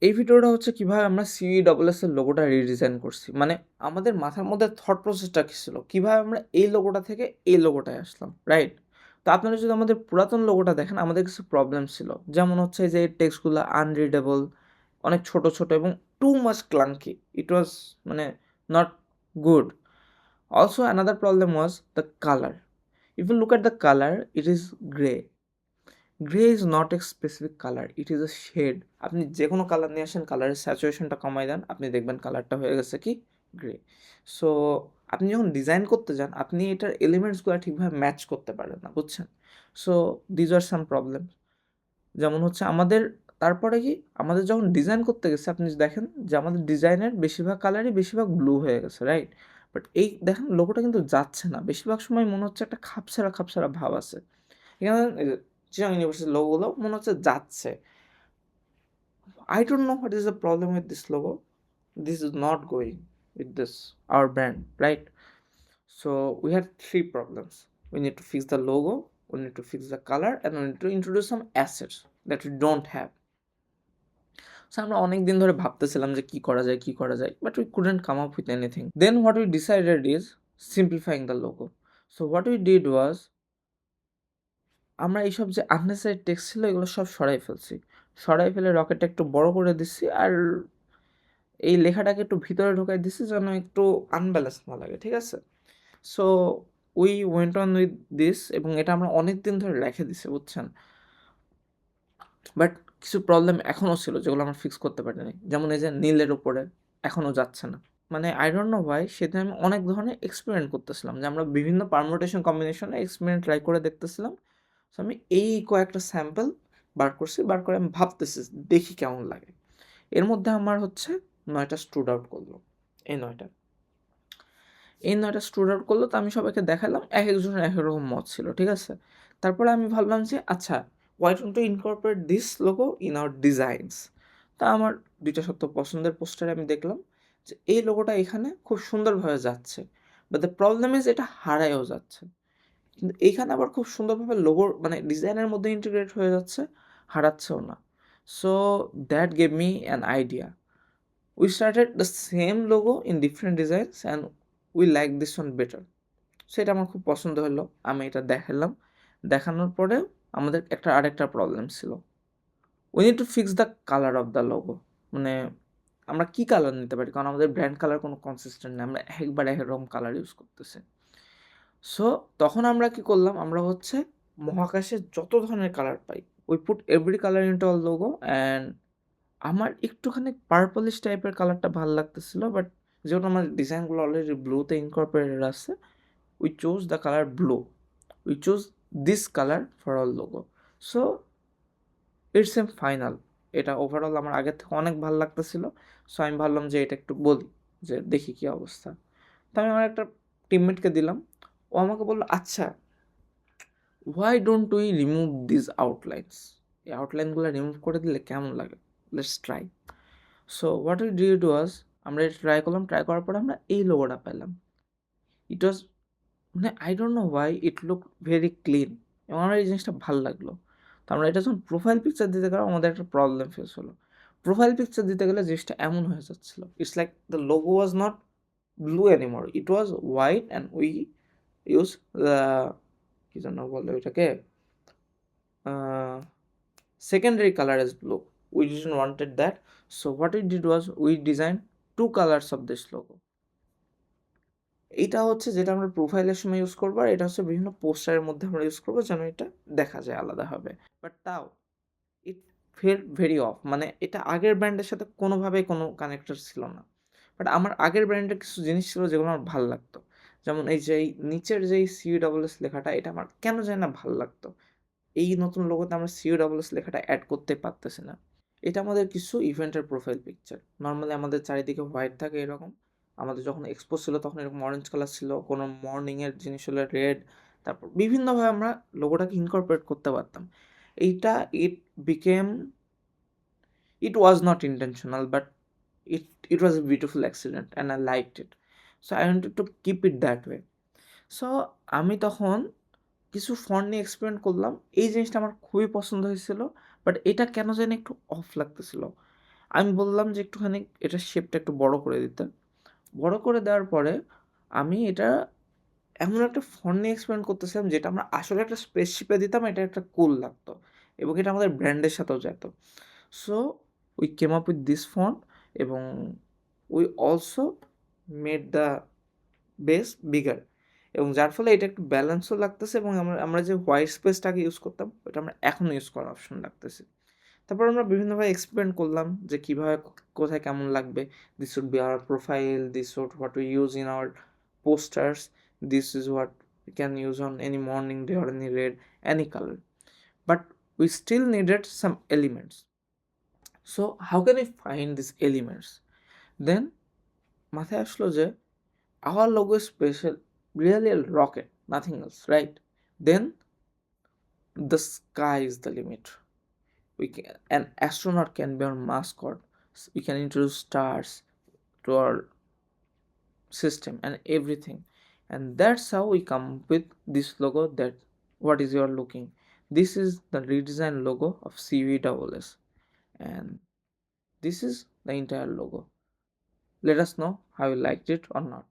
এই ভিডিওটা হচ্ছে কিভাবে আমরা CESS এর লোগোটা রিডিজাইন করছি। মানে আমাদের মাথার মধ্যে থট প্রসেসটা কি ছিল? কিভাবে আমরা এই লোগোটা থেকে এই লোগোটায় আসলাম, রাইট? তো আপনারা যদি আমাদের পুরাতন লোগোটা দেখেন, আমাদের কিছু প্রবলেম ছিল। যেমন হচ্ছে যে টেক্সটগুলো আনরিডেবল, অনেক ছোট, ছোট এবং টু মাচ ক্লাঙ্কি। ইট ওয়াজ মানে not good. Also another problem was the color. If you look at the color, it is gray. Grey is not a specific colour, it is a shade. আপনি যে কোনো কালার নিয়ে আসেন, কালারের স্যাচুরেশনটা কমাই দেন, আপনি দেখবেন কালারটা হয়ে গেছে কি গ্রে। সো আপনি যখন ডিজাইন করতে যান, আপনি এটার এলিমেন্টসগুলো ঠিকভাবে ম্যাচ করতে পারেন না, বুঝছেন? So these are some problem. যেমন হচ্ছে আমাদের তারপরে কি আমাদের যখন ডিজাইন করতে গেছে, আপনি দেখেন যে আমাদের ডিজাইনের বেশিরভাগ কালারই বেশিরভাগ ব্লু হয়ে গেছে, রাইট? বাট এই দেখেন লোগোটা কিন্তু যাচ্ছে না, বেশিরভাগ সময় মনে হচ্ছে একটা খাপছাড়া খাপছাড়া ভাব আছে এখানে। চিটাগং ইউনিভার্সিটির লোগোগুলো মনে হচ্ছে যাচ্ছে। I don't know what is the problem with this logo. This is not going with this our brand, right? So we had three problems. We need to fix the logo, we need to fix the color, and we need to introduce some assets that we don't have. So আমরা অনেক দিন ধরে ভাবতেছিলাম যে কি করা যায়, কি করা যায়, but we couldn't come up with anything. Then what we decided is simplifying the logo. So what we did was আমরা এইসব যে আননেসেসারি টেক্সট ছিল এগুলো সব সরাই ফেলছি। সরাই ফেলে রকেটটা একটু বড় করে দিচ্ছি, আর এই লেখাটাকে একটু ভিতরে ঢোকাই দিচ্ছি যেন একটু আনব্যালেন্স না লাগে, ঠিক আছে? So we went on with this, এবং এটা আমরা অনেক দিন ধরে রেখে দিছি, বুঝছেন? বাট কিছু প্রবলেম এখনও ছিল যেগুলো আমরা ফিক্স করতে পারিনি। যেমন এই যে নীলের উপরে এখনও যাচ্ছে না। মানে আই ডোন্ট নো হোয়াই, সেদিন আমি অনেক ধরনের এক্সপেরিমেন্ট করতেছিলাম, যে আমরা বিভিন্ন পারমুটেশন কম্বিনেশনে এক্সপেরিমেন্ট ট্রাই করে দেখতেছিলাম। সো আমি এই কয়েকটা স্যাম্পল বার করছি, বার করে আমি ভাবতেছি দেখি কেমন লাগে। এর মধ্যে আমার হচ্ছে 9টা স্টুড আউট করলো। এই 9টা স্টুড আউট করলো, তো আমি সবাইকে দেখালাম, এক একজনের এক এক রকম মত ছিল, ঠিক আছে? তারপরে আমি ভাবলাম যে আচ্ছা, why don't two incorporate this logo in our designs. তা আমার 2টা সত্য পছন্দের পোস্টারে আমি দেখলাম যে এই লোগোটা এখানে খুব সুন্দরভাবে যাচ্ছে, বাট দ্য প্রবলেম ইজ এটা হারায়ও যাচ্ছে। কিন্তু এইখানে আবার খুব সুন্দরভাবে লোগোর মানে ডিজাইনের মধ্যে ইন্টিগ্রেট হয়ে যাচ্ছে, হারাচ্ছেও না। So that gave me an idea. We started the same logo in different designs and we like this one better. সেটা আমার খুব পছন্দ হলো, আমি এটা দেখালাম। দেখানোর পরেও আমাদের আরেকটা প্রবলেম ছিল। We need to fix the colour of the logo. মানে আমরা কী কালার নিতে পারি, কারণ আমাদের ব্র্যান্ড কালার কোনো কনসিস্টেন্ট নেই, আমরা একবার এক রকম কালার ইউজ করতেছি। সো তখন আমরা কি করলাম, আমরা হচ্ছে মহাকাশে যত ধরনের কালার পাই, we put every colour into our logo. And আমার একটুখানি পার্পলিশ টাইপের কালারটা ভাল লাগতেছিল, বাট যেহেতু আমার ডিজাইনগুলো অলরেডি ব্লুতে ইনকর্পোরেটেড আছে, we choose the colour blue, we choose this colour for our logo. So it's um final. এটা ওভারঅল আমার আগের থেকে অনেক ভালো লাগতেছিল। সো আমি ভাবলাম যে এটা একটু বলি, যে দেখি কী অবস্থা। তো আমি আমার একটা টিমমেটকে দিলাম, ও আমাকে বললো আচ্ছা, why don't we remove this outlines, এই আউটলাইনগুলো রিমুভ করে দিলে কেমন লাগে, let's try. So what we did was, আমরা এটা ট্রাই করলাম, ট্রাই করার পরে আমরা এই লোগোটা পেলাম। ইট ওয়াজ মানে I don't know why it look very clean, এবং আমার এই জিনিসটা ভালো লাগলো। তো আমরা এটা যখন প্রোফাইল পিকচার দিতে গেলাম, আমাদের একটা প্রবলেম ফেস হলো। প্রোফাইল পিকচার দিতে গেলে জিনিসটা এমন হয়ে যাচ্ছিল, it's like the logo was not blue anymore, it was white and we use the কী যেন বলে ওইটাকে, secondary color as blue. We didn't wanted that. So what we did was we designed two colors of this logo. এইটা হচ্ছে যেটা আমরা প্রোফাইলের সময় ইউজ করবো, আর এটা হচ্ছে বিভিন্ন পোস্টারের মধ্যে আমরা ইউজ করবো যেন এটা দেখা যায় আলাদাভাবে। বাট তাও ইট ফেল ভেরি অফ, মানে এটা আগের ব্র্যান্ডের সাথে কোনোভাবেই কোনো কানেক্টেড ছিল না। বাট আমার আগের ব্র্যান্ডের কিছু জিনিস ছিল যেগুলো আমার ভালো লাগতো। যেমন এই যে এই নিচের যে CESS লেখাটা, এটা আমার কেন জানি না ভালো লাগতো। এই নতুন লোগোতে আমরা CESS লেখাটা অ্যাড করতে পারতেছি না। এটা আমাদের কিছু ইভেন্টের প্রোফাইল পিকচার। নর্মালি আমাদের চারিদিকে হোয়াইট থাকে এরকম। আমাদের যখন এক্সপো ছিল তখন এরকম অরেঞ্জ কালার ছিল, কোনো মর্নিংয়ের জিনিস হলে রেড। তারপর বিভিন্নভাবে আমরা লোগোটাকে ইনকর্পোরেট করতে পারতাম। এইটা became it was not intentional, but it was a beautiful accident and I liked it. So I wanted to keep it that way. So আমি তখন কিছু ফন্ট নিয়ে এক্সপেরিমেন্ট করলাম। এই জিনিসটা আমার খুবই পছন্দ হয়েছিল, বাট এটা কেন জানি একটু অফ লাগতেছিল। আমি বললাম যে একটুখানি এটা শেপটা একটু বড় করে দিতে। বড় করে দেওয়ার পরে আমি এটা এমন একটা ফন্ট নিয়ে এক্সপেরিমেন্ট করতেছিলাম যেটা আমরা আসলে একটা স্পেসশিপে দিতাম, এটা একটা কুল লাগতো এবং এটা আমাদের ব্র্যান্ডের সাথেও যেত। So we came up with this font এবং we also made the base bigger এবং যার ফলে এটা একটু ব্যালেন্সও লাগতেছে এবং আমরা যে হোয়াইট স্পেসটাকে ইউজ করতাম ওটা আমরা এখনও ইউজ করার অপশন রাখতেছি। তারপর আমরা বিভিন্নভাবে এক্সপেরিমেন্ট করলাম যে কীভাবে কোথায় কেমন লাগবে। This would be our profile, this would what we use in our posters, this is what we can use on any morning day or any red, any color, but we still needed some elements. So how can we find these elements? Then মাথায় আসলো যে our logo is special, really a rocket, nothing else, right? Then the sky is the limit. An astronaut can be our mascot. We can introduce stars to our system and everything, and that's how we come with this logo. That what is your looking, this is the redesigned logo of CVSS, and this is the entire logo. Let us know how you liked it or not.